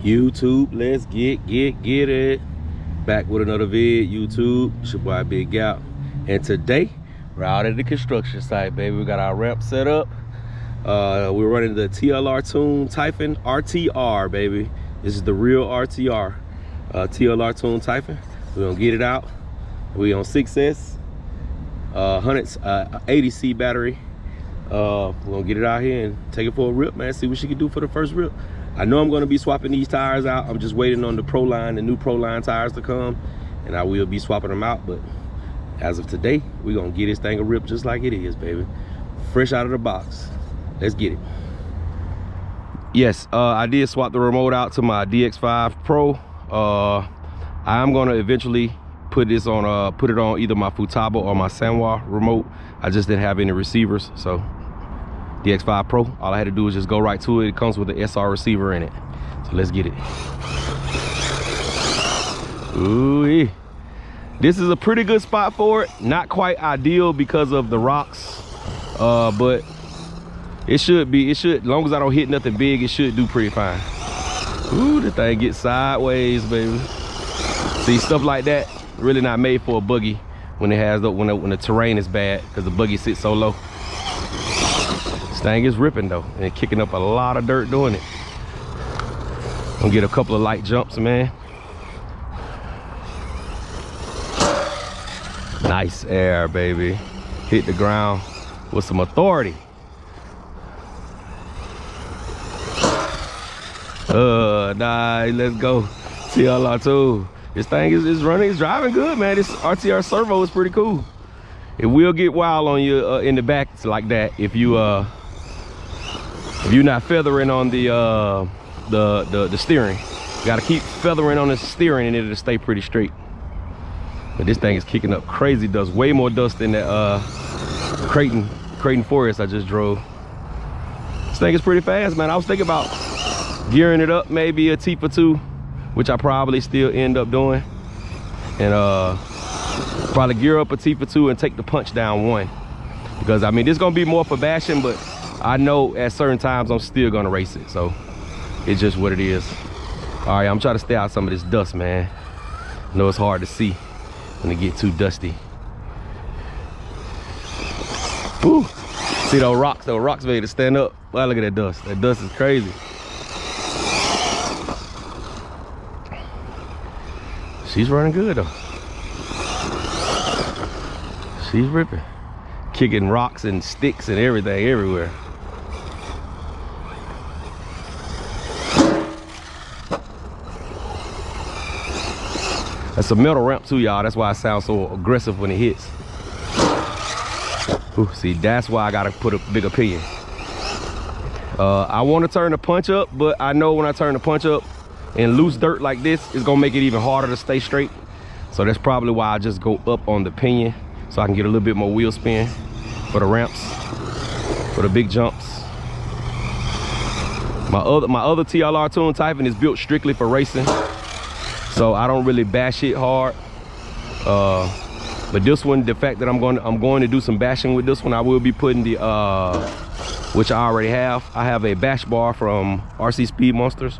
YouTube, let's get it. Back with another vid, YouTube. It's your boy Big Gap. And today, we're out at the construction site, baby. We got our ramp set up. We're running the TLR Typhon RTR, baby. This is the real RTR. TLR Typhon. We're gonna get it out. We on 6S, 80C battery. We're gonna get it out here and take it for a rip, man. See what she can do for the first rip. I know I'm gonna be swapping these tires out. I'm just waiting on the the new Pro Line tires to come, and I will be swapping them out. But as of today, we're gonna get this thing a rip just like it is, baby. Fresh out of the box. Let's get it. Yes, I did swap the remote out to my DX5 Pro. I'm gonna eventually put this on put it on either my Futaba or my Sanwa remote. I just didn't have any receivers, so DX5 Pro, all I had to do is just go right to it. It comes with an SR receiver in it. So let's get it. Ooh, this is a pretty good spot for it. Not quite ideal because of the rocks, but it should be, as long as I don't hit nothing big, it should do pretty fine. Ooh, the thing gets sideways, baby. See, stuff like that really not made for a buggy when it has when the terrain is bad, because the buggy sits so low. This thing is ripping though, and kicking up a lot of dirt doing it. Gonna get a couple of light jumps, man. Nice air, baby. Hit the ground with some authority. Nice, let's go. TLR2. This thing is running, it's driving good, man. This RTR servo is pretty cool. It will get wild on you in the back like that if you're not feathering on the steering. You gotta keep feathering on the steering and it'll stay pretty straight. But this thing is kicking up crazy dust, way more dust than that Creighton Forest I just drove. This thing is pretty fast, man. I was thinking about gearing it up, maybe a Tifa 2, which I probably still end up doing, and probably gear up a Tifa 2 and take the punch down 1, because I mean this is gonna be more for bashing, but I know at certain times I'm still gonna race it, so it's just what it is. All right, I'm trying to stay out some of this dust, man. I know it's hard to see when it get too dusty. Woo. See those rocks made to stand up. Wow, look at that dust. That dust is crazy. She's running good though. She's ripping. Kicking rocks and sticks and everything everywhere. That's a metal ramp too, y'all. That's why it sounds so aggressive when it hits. Ooh, see, that's why I gotta put a bigger pinion. I want to turn the punch up, but I know when I turn the punch up and loose dirt like this, it's gonna make it even harder to stay straight. So that's probably why I just go up on the pinion, so I can get a little bit more wheel spin for the ramps, for the big jumps. My other TLR Typhon is built strictly for racing, so I don't really bash it hard. But this one, the fact that I'm going to do some bashing with this one, I will be putting the which I already have. I have a bash bar from RC Speed Monsters.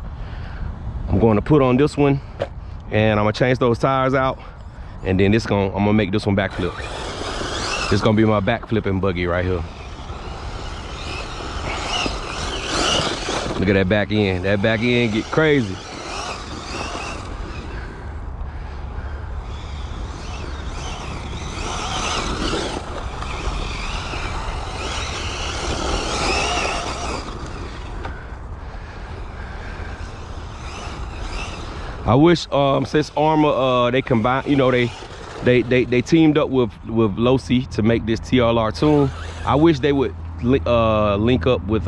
I'm going to put on this one, and I'm gonna change those tires out, and then I'm gonna make this one backflip. This is gonna be my backflipping buggy right here. Look at that back end. That back end get crazy. I wish since Arrma they combined, you know, they teamed up with Losi to make this TLR tune. I wish they would link up with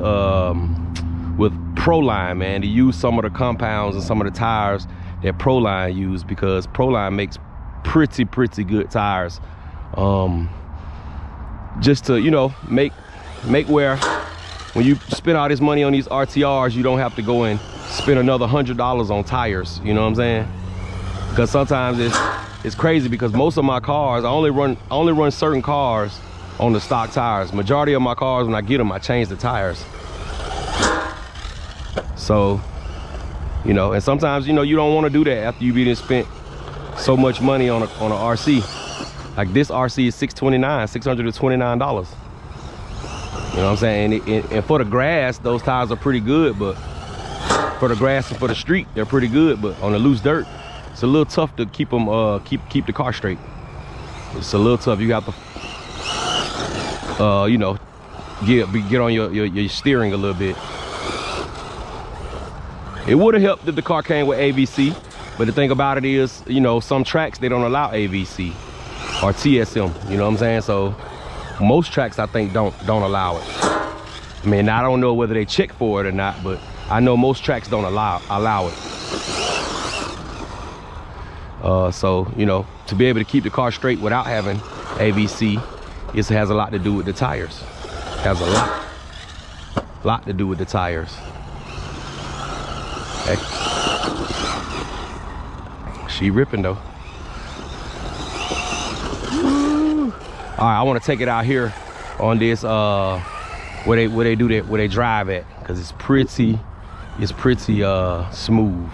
Pro Line, man, to use some of the compounds and some of the tires that Pro Line use, because Pro Line makes pretty good tires. Just to, you know, make where when you spend all this money on these RTRs, you don't have to go and spend another $100 on tires, you know what I'm saying? Because sometimes it's crazy, because most of my cars, I only run certain cars on the stock tires. Majority of my cars, when I get them, I change the tires. So, you you know. And sometimes, you know, you don't want to do that after you've been spent so much money on a RC. Like this RC is $629. You know what I'm saying? And for the grass, those tires are pretty good, but for the grass and for the street, they're pretty good. But on the loose dirt, it's a little tough to keep them keep the car straight. It's a little tough. You have to you know, get on your steering a little bit. It would have helped if the car came with AVC, but the thing about it is, you know, some tracks they don't allow AVC or TSM, you know what I'm saying? So most tracks I think don't allow it. I mean, I don't know whether they check for it or not, but I know most tracks don't allow it. So, you know, to be able to keep the car straight without having AVC, it has a lot to do with the tires. It has a lot to do with the tires. Hey. She ripping though. All right, I want to take it out here on this where they drive at, because it's pretty smooth.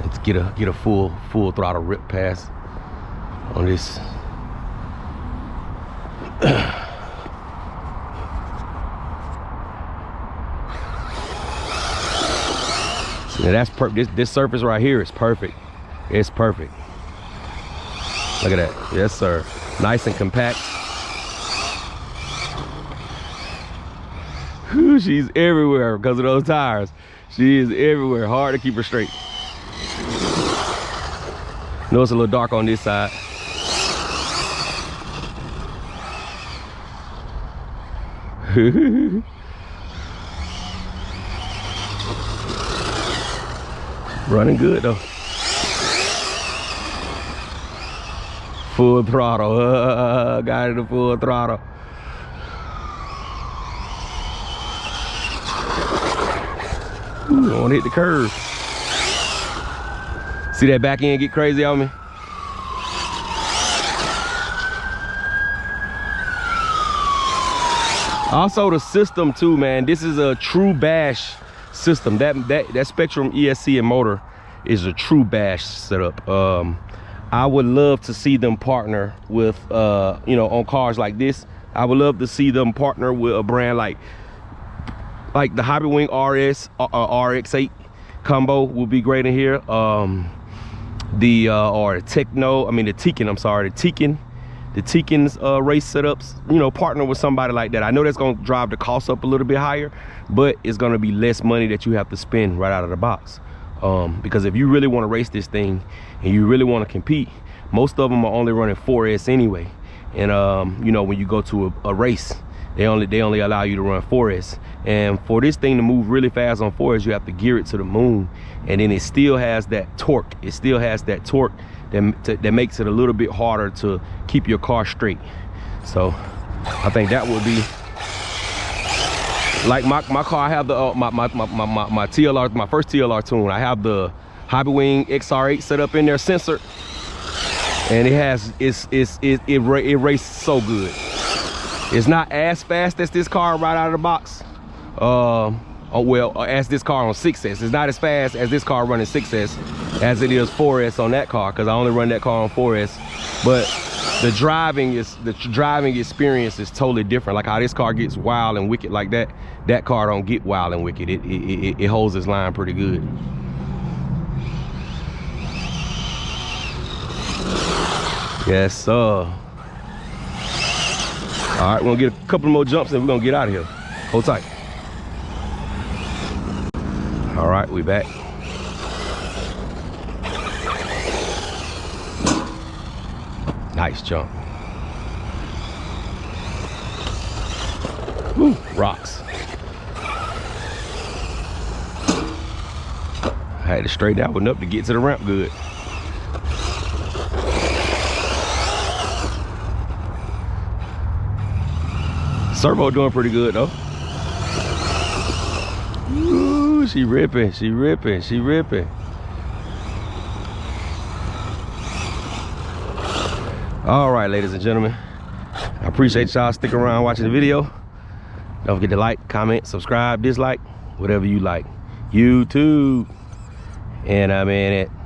Let's get a full throttle rip pass on this. See, that's this surface right here is perfect. It's perfect. Look at that. Yes, sir. Nice and compact. Whew, she's everywhere because of those tires. She is everywhere. Hard to keep her straight. Know it's a little dark on this side. Running good though. Full throttle. Got it at full throttle. Ooh, I want to hit the curve. See that back end get crazy on me? Also the system too, man. This is a true bash system. That Spectrum ESC and motor is a true bash setup. I would love to see them partner with you know, on cars like this. I would love to see them partner with a brand like the Hobbywing RS RX8 combo would be great in here. Or the Techno, I mean the Tekin, I'm sorry, the Tekin's race setups, you know, partner with somebody like that. I know that's gonna drive the cost up a little bit higher, but it's gonna be less money that you have to spend right out of the box. Because if you really want to race this thing and you really want to compete, most of them are only running 4S anyway. And you know, when you go to a race, they only allow you to run 4S. And for this thing to move really fast on 4S, you have to gear it to the moon, and then it still has that torque. It still has that torque that makes it a little bit harder to keep your car straight. So I think that would be like my car. I have the my TLR, my first TLR tune. I have the Hobbywing XR8 set up in there, censored, and it races so good. It's not as fast as this car right out of the box. As this car on 6S. It's not as fast as this car running 6S as it is 4S on that car, because I only run that car on 4S. But the driving experience is totally different. Like how this car gets wild and wicked like that, that car don't get wild and wicked. It holds its line pretty good. Yes, sir. All right, we're gonna get a couple more jumps and we're gonna get out of here. Hold tight. All right, we back. Nice jump. Woo, rocks. I had to straighten that one up to get to the ramp good. Servo doing pretty good though. Ooh, she ripping, she ripping, she ripping. All right, ladies and gentlemen, I appreciate y'all sticking around watching the video. Don't forget to like, comment, subscribe, dislike, whatever you like. YouTube. and I'm in it.